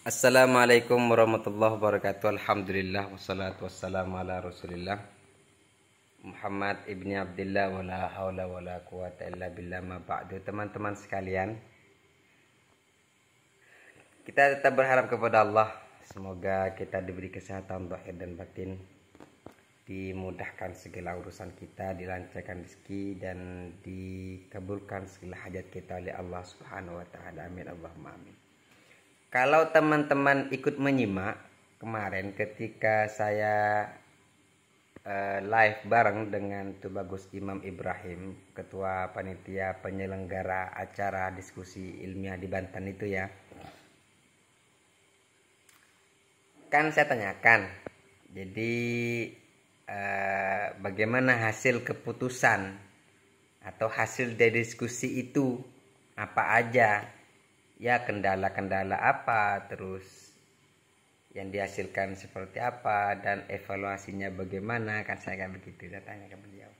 Assalamualaikum warahmatullahi wabarakatuh. Alhamdulillah wassalatu wassalamu ala Rasulillah Muhammad ibni Abdillah wala haula wala quwata illa billah ma ba'du. Teman-teman sekalian, kita tetap berharap kepada Allah, semoga kita diberi kesehatan zahir dan batin, dimudahkan segala urusan kita, dilancarkan rezeki dan dikabulkan segala hajat kita oleh Allah Subhanahu wa taala. Amin Allahumma amin. Kalau teman-teman ikut menyimak kemarin ketika saya live bareng dengan Tubagus Imam Ibrahim, ketua panitia penyelenggara acara diskusi ilmiah di Banten itu ya, kan saya tanyakan, jadi bagaimana hasil keputusan atau hasil dari diskusi itu, apa aja ya, kendala-kendala apa, terus yang dihasilkan seperti apa, dan evaluasinya bagaimana, kan saya kan begitu saya tanya ke beliau.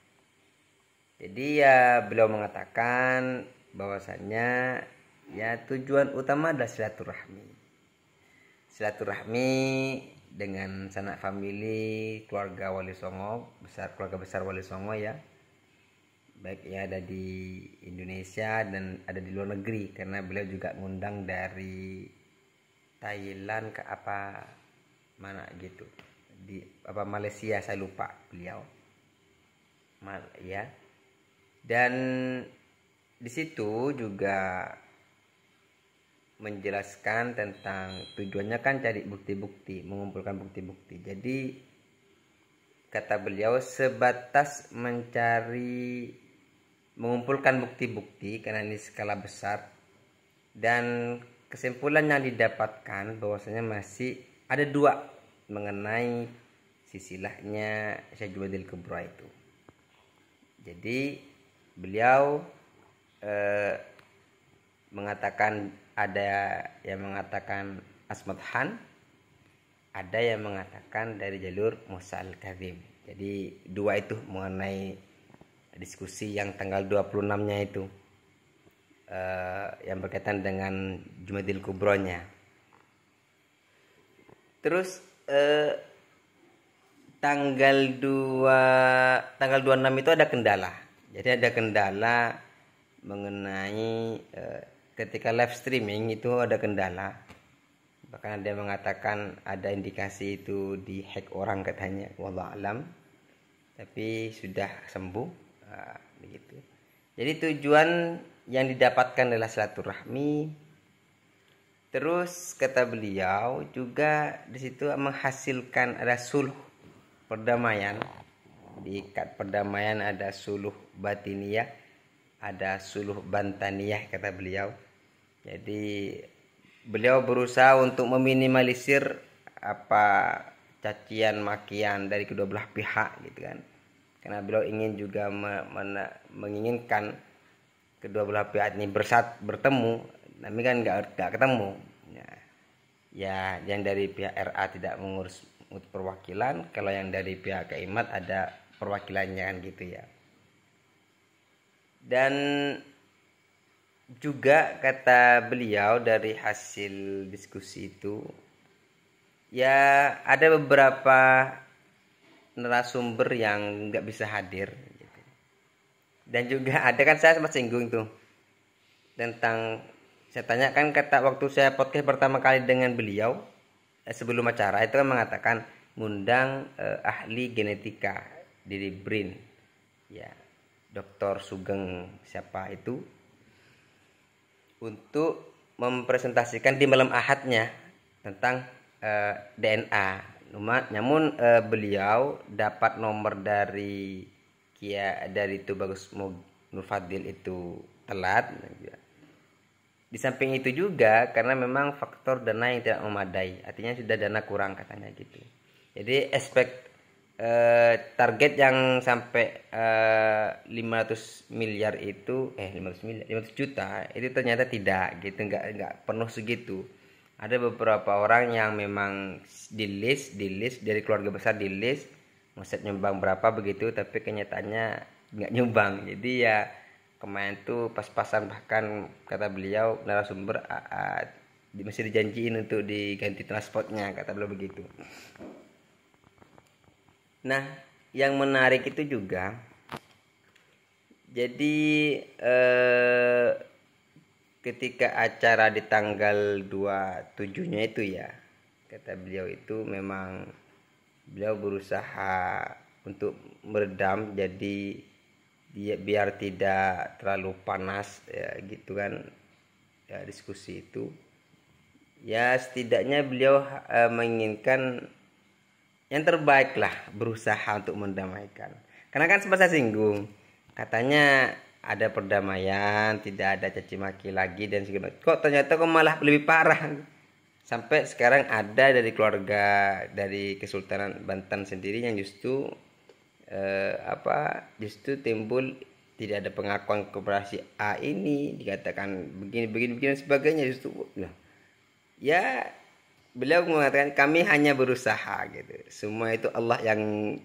Jadi ya beliau mengatakan bahwasannya ya tujuan utama adalah silaturahmi dengan sanak famili keluarga Wali Songo, keluarga besar Wali Songo ya, baik ya ada di Indonesia dan ada di luar negeri, karena beliau juga ngundang dari Thailand ke apa mana gitu, di apa Malaysia saya lupa beliau ya. Dan di situ juga menjelaskan tentang tujuannya kan cari bukti-bukti, mengumpulkan bukti-bukti. Jadi kata beliau sebatas mengumpulkan bukti-bukti karena ini skala besar, dan kesimpulan yang didapatkan bahwasanya masih ada dua mengenai silsilahnya Syahjumadil Kubra itu. Jadi beliau mengatakan, ada yang mengatakan Asmat Han, ada yang mengatakan dari jalur Musa Al-Kadzim. Jadi dua itu mengenai diskusi yang tanggal 26-nya itu, yang berkaitan dengan Jumadil Kubronya. Terus tanggal 26 itu ada kendala. Jadi ada kendala mengenai ketika live streaming itu ada kendala. Bahkan ada yang mengatakan ada indikasi itu dihack orang katanya, wallahu alam. Tapi sudah sembuh, begitu. Jadi tujuan yang didapatkan adalah silaturahmi. Terus kata beliau juga di situ menghasilkan ada suluh perdamaian. Di ikat perdamaian ada suluh batiniyah, ada suluh bantaniyah kata beliau. Jadi beliau berusaha untuk meminimalisir apa cacian makian dari kedua belah pihak gitu kan. Karena beliau ingin juga menginginkan kedua belah pihak ini bertemu, tapi kan nggak ketemu. Ya, yang dari pihak RA tidak mengurus perwakilan, kalau yang dari pihak Keimat ada perwakilannya kan gitu ya. Dan juga kata beliau dari hasil diskusi itu, ya ada beberapa narasumber yang nggak bisa hadir gitu. Dan juga ada kan saya sempat singgung tuh tentang, saya tanyakan, kata waktu saya podcast pertama kali dengan beliau sebelum acara itu kan mengatakan ngundang ahli genetika dari BRIN ya, Dr. Sugeng siapa itu, untuk mempresentasikan di malam Ahadnya tentang DNA. Namun beliau dapat nomor dari Tubagus Nur Fadil itu telat. Di samping itu juga karena memang faktor dana yang tidak memadai, artinya sudah dana kurang katanya gitu. Jadi target yang sampai 500 miliar itu 500 juta itu ternyata tidak gitu, nggak penuh segitu. Ada beberapa orang yang memang di list dari keluarga besar, di list mau nyumbang berapa begitu, tapi kenyataannya nggak nyumbang. Jadi ya kemarin tuh pas-pasan, bahkan kata beliau narasumber masih dijanjiin untuk diganti transportnya, kata beliau begitu. Nah, yang menarik itu juga, jadi ketika acara di tanggal 27-nya itu ya, kata beliau itu memang beliau berusaha untuk meredam, jadi dia biar tidak terlalu panas ya gitu kan ya, diskusi itu ya, setidaknya beliau menginginkan yang terbaik lah, berusaha untuk mendamaikan. Karena kan sempat saya singgung, katanya ada perdamaian, tidak ada caci maki lagi dan segala. Kok ternyata malah lebih parah. Sampai sekarang ada dari keluarga dari Kesultanan Banten sendiri yang justru justru timbul tidak ada pengakuan kepada si A ini, dikatakan begini dan sebagainya, justru ya beliau mengatakan kami hanya berusaha gitu, semua itu Allah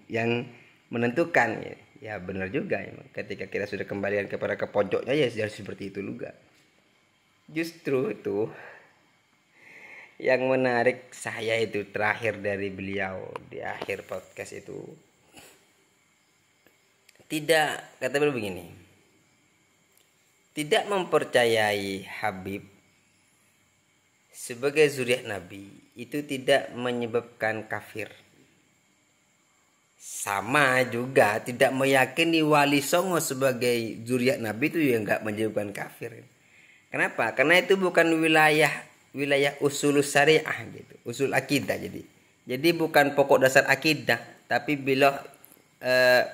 yang menentukan ya benar juga ya. Ketika kita sudah kembalikan kepada kepojoknya ya harus seperti itu juga. Justru itu yang menarik saya itu terakhir dari beliau di akhir podcast itu, kata beliau begini, tidak mempercayai Habib sebagai zuriat Nabi itu tidak menyebabkan kafir. Sama juga tidak meyakini Wali Songo sebagai zuriat Nabi itu yang enggak menyebabkan kafir. Kenapa? Karena itu bukan wilayah usul syariah gitu, usul akidah. Jadi bukan pokok dasar akidah, tapi bila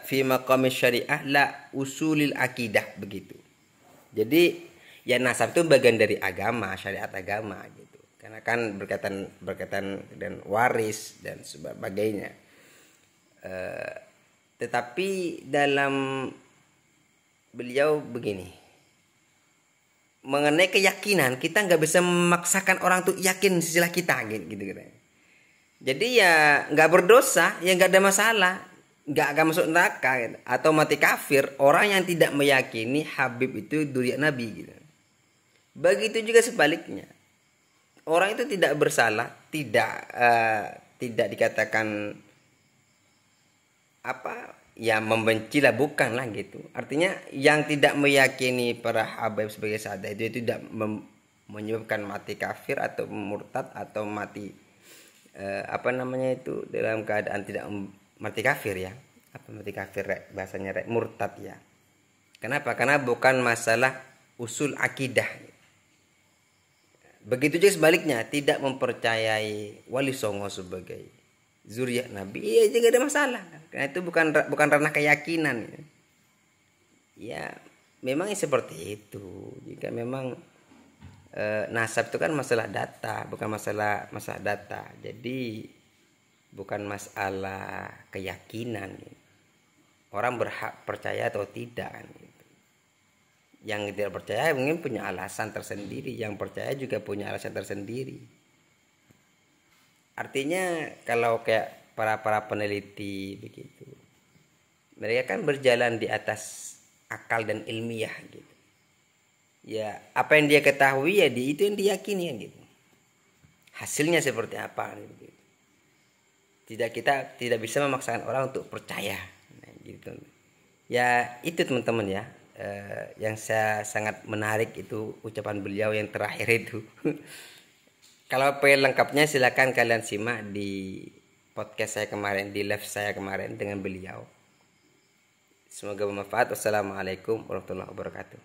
fi maqam syariah la usulil akidah begitu. Jadi ya nasab itu bagian dari agama, syariat agama gitu. Karena kan berkaitan dan waris dan sebagainya. Tetapi dalam beliau begini, mengenai keyakinan kita nggak bisa memaksakan orang untuk yakin istilah kita gitu. Jadi ya nggak berdosa, ya nggak ada masalah, nggak akan masuk neraka gitu, atau mati kafir orang yang tidak meyakini Habib itu zuriat Nabi gitu. Begitu juga sebaliknya, orang itu tidak bersalah, tidak dikatakan ya membenci lah, bukan lah gitu. Artinya yang tidak meyakini para Habib sebagai sahabat itu tidak menyebabkan mati kafir atau murtad atau mati dalam keadaan tidak mati kafir ya. Apa mati kafir bahasanya murtad ya. Kenapa? Karena bukan masalah usul akidah. Begitu juga sebaliknya, tidak mempercayai Wali Songo sebagai zuriat Nabi, ya tidak ada masalah. Karena itu bukan ranah keyakinan. Ya, memang seperti itu. Jika memang nasab itu kan masalah data, bukan masalah data. Jadi bukan masalah keyakinan. Orang berhak percaya atau tidak kan. Yang tidak percaya mungkin punya alasan tersendiri, yang percaya juga punya alasan tersendiri. Artinya kalau kayak para peneliti begitu, mereka kan berjalan di atas akal dan ilmiah gitu. Ya apa yang dia ketahui ya itu yang diyakini kan gitu. Hasilnya seperti apa gitu. Kita tidak bisa memaksakan orang untuk percaya gitu. Ya itu teman-teman ya, yang saya sangat menarik itu ucapan beliau yang terakhir itu. Kalau pengen lengkapnya silakan kalian simak di podcast saya kemarin, di live saya kemarin dengan beliau. Semoga bermanfaat. Wassalamualaikum warahmatullahi wabarakatuh.